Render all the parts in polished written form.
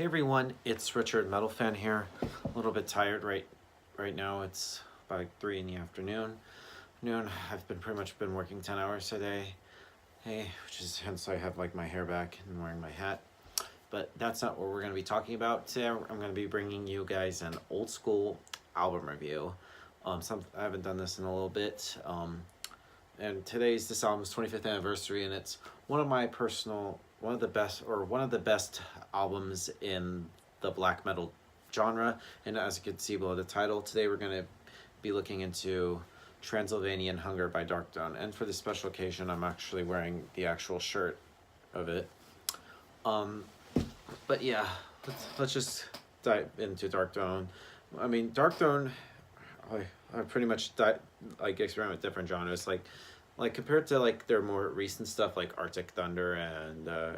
Hey everyone, it's Richard Metal Fan here. A little bit tired right now. It's about 3 in the afternoon. I've pretty much been working 10 hours a day. Which is hence I have like my hair back and wearing my hat. But that's not what we're going to be talking about today. I'm going to be bringing you guys an old school album review. I haven't done this in a little bit. And this album's 25th anniversary, and it's one of the best albums in the black metal genre. And as you can see below the title, today we're going to be looking into Transylvanian Hunger by Darkthrone. And for this special occasion, I'm actually wearing the actual shirt of it. But yeah, let's just dive into Darkthrone. I mean, Darkthrone, I pretty much experiment with different genres, like compared to like their more recent stuff like Arctic Thunder and the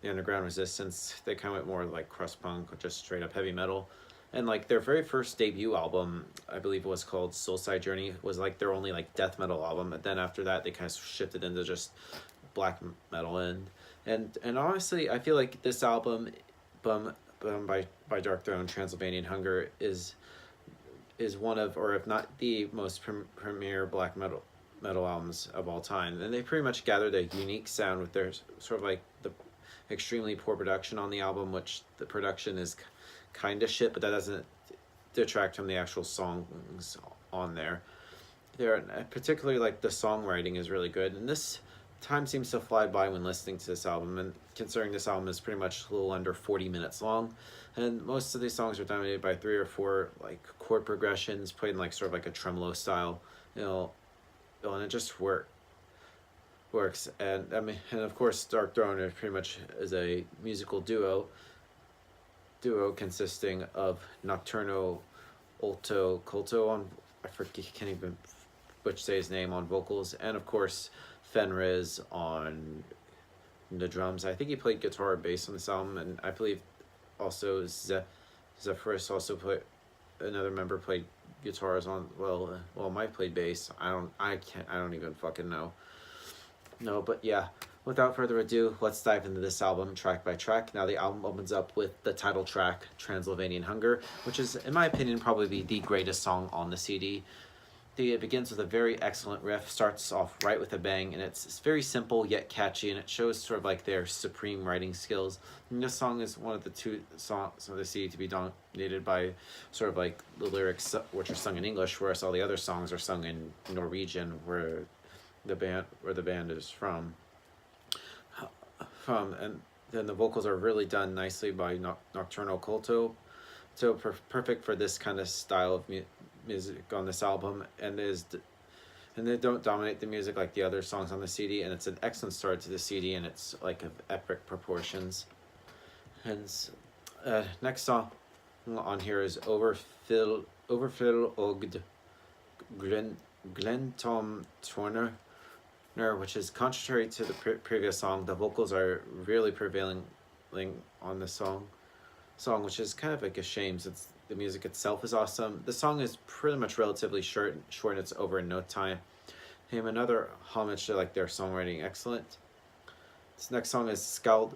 Underground Resistance. They kind of went more like crust punk, just straight up heavy metal. And like their very first debut album, I believe it was called Soulside Journey, was like their only like death metal album. And then after that, they kind of shifted into just black metal. And honestly, I feel like this album, by Darkthrone, Transylvanian Hunger, is one of, or if not the most premier black metal albums of all time. And they pretty much gathered a unique sound with their sort of like the extremely poor production on the album, which the production is kind of shit, but that doesn't detract from the actual songs on there. Particularly like the songwriting is really good, and this time seems to fly by when listening to this album, and considering this album is pretty much a little under 40 minutes long, and most of these songs are dominated by 3 or 4 like chord progressions played in like sort of like a tremolo style, and it just works. And I mean, and of course Darkthrone is pretty much is a musical duo consisting of Nocturno Alto Colto on, can't even say his name, on vocals, and of course Fenriz on the drums. I think he played guitar and bass on this album, and I believe also Zephyrus also another member played guitars on, Mike played bass. I don't even fucking know. No, but yeah, without further ado, let's dive into this album track by track. Now the album opens up with the title track, Transylvanian Hunger, which is, in my opinion, probably the greatest song on the CD. It begins with a very excellent riff, starts off right with a bang, and it's very simple yet catchy, and it shows sort of like their supreme writing skills. And this song is one of the 2 songs of the CD to be dominated by sort of like the lyrics, which are sung in English, whereas all the other songs are sung in Norwegian, where the band is from. And then the vocals are really done nicely by Nocturnal Colto, so perfect for this kind of style of music on this album, and they don't dominate the music like the other songs on the CD, and it's an excellent start to the CD, and it's like of epic proportions. And next song on here is Overfill Ogd Glen Tom Torner, which is contrary to the previous song. The vocals are really prevailing on the song, which is kind of like a shame since the music itself is awesome. The song is pretty much relatively short, and it's over in no time. Another homage to like their songwriting, excellent. This next song is Skald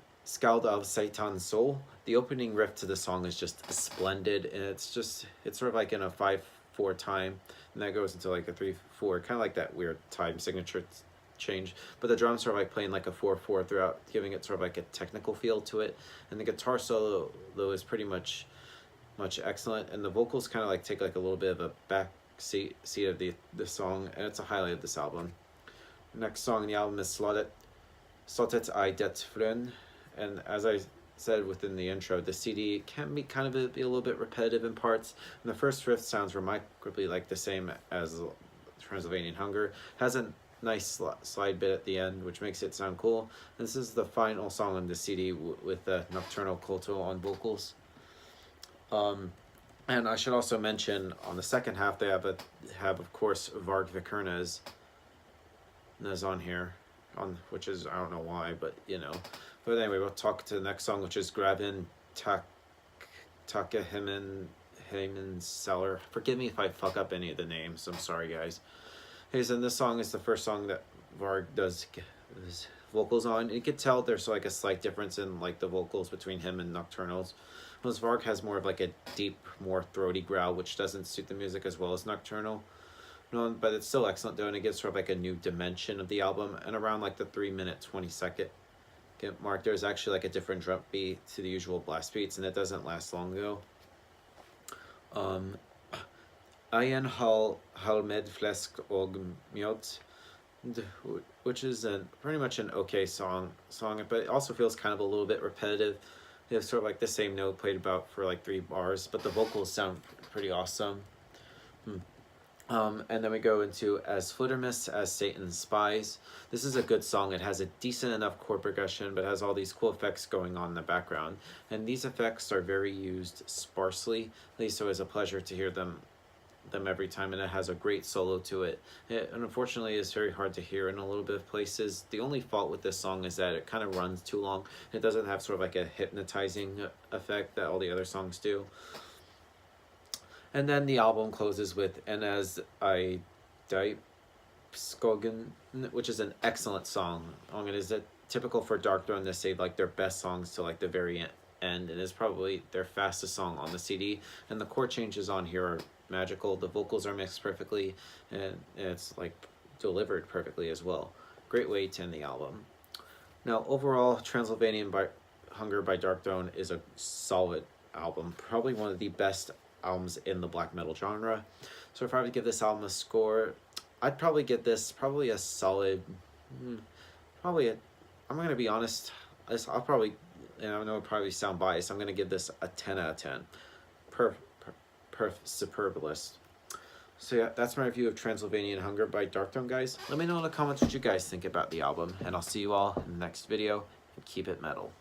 of Seitan's Soul. The opening riff to the song is just splendid, and it's sort of like in a 5/4 time, and that goes into like a 3/4, kind of like that weird time signature change, but the drums are like playing like a 4/4 throughout, giving it sort of like a technical feel to it, and the guitar solo though is pretty much excellent, and the vocals kind of like take like a little bit of a back seat of the song, and it's a highlight of this album. The next song in the album is Slottet I Det Frön, and as I said within the intro, the CD can be kind of be a little bit repetitive in parts, and the first riff sounds remarkably like the same as Transylvanian Hunger, has a nice slide bit at the end, which makes it sound cool. And this is the final song on the CD with Nocturnal Colto on vocals. And I should also mention on the second half they have of course Varg Vikernes is on here, which is, I don't know why, but But anyway, we'll talk to the next song, which is Gravin Takahimen Seller. Forgive me if I fuck up any of the names. I'm sorry, guys. And this song is the first song that Varg vocals on. You could tell there's like a slight difference in like the vocals between him and Nocturnal's. Because Varg has more of like a deep, more throaty growl, which doesn't suit the music as well as Nocturnal. No, but it's still excellent though, and it gives sort of like a new dimension of the album. And around like the 3-minute 20-second mark, there's actually like a different drum beat to the usual blast beats, and it doesn't last long though. Ein halmed flesk og mjot, which is pretty much an okay song, but it also feels kind of a little bit repetitive. They have sort of like the same note played about for like 3 bars, but the vocals sound pretty awesome. And then we go into As Flittermist, As Satan's Spies. This is a good song. It has a decent enough chord progression, but has all these cool effects going on in the background. And these effects are very used sparsely, at least so it's a pleasure to hear them every time, and it has a great solo to it. It unfortunately is very hard to hear in a little bit of places. The only fault with this song is that it kind of runs too long. It doesn't have sort of like a hypnotizing effect that all the other songs do. And then the album closes with And As I Die Skogen, which is an excellent song. It is typical for Darkthrone to save like their best songs to like the very end, and is probably their fastest song on the CD. And the chord changes on here are magical. The vocals are mixed perfectly, and it's like delivered perfectly as well. Great way to end the album. Now overall, Transylvanian Hunger by Darkthrone is a solid album, probably one of the best albums in the black metal genre. So if I were to give this album a score, I'd probably give this probably a solid, I'm gonna be honest, I'll probably, and I know it probably sound biased, I'm gonna give this a 10 out of 10. Superbalist. So yeah, that's my review of Transylvanian Hunger by Darkthrone, guys. Let me know in the comments what you guys think about the album, and I'll see you all in the next video, and keep it metal.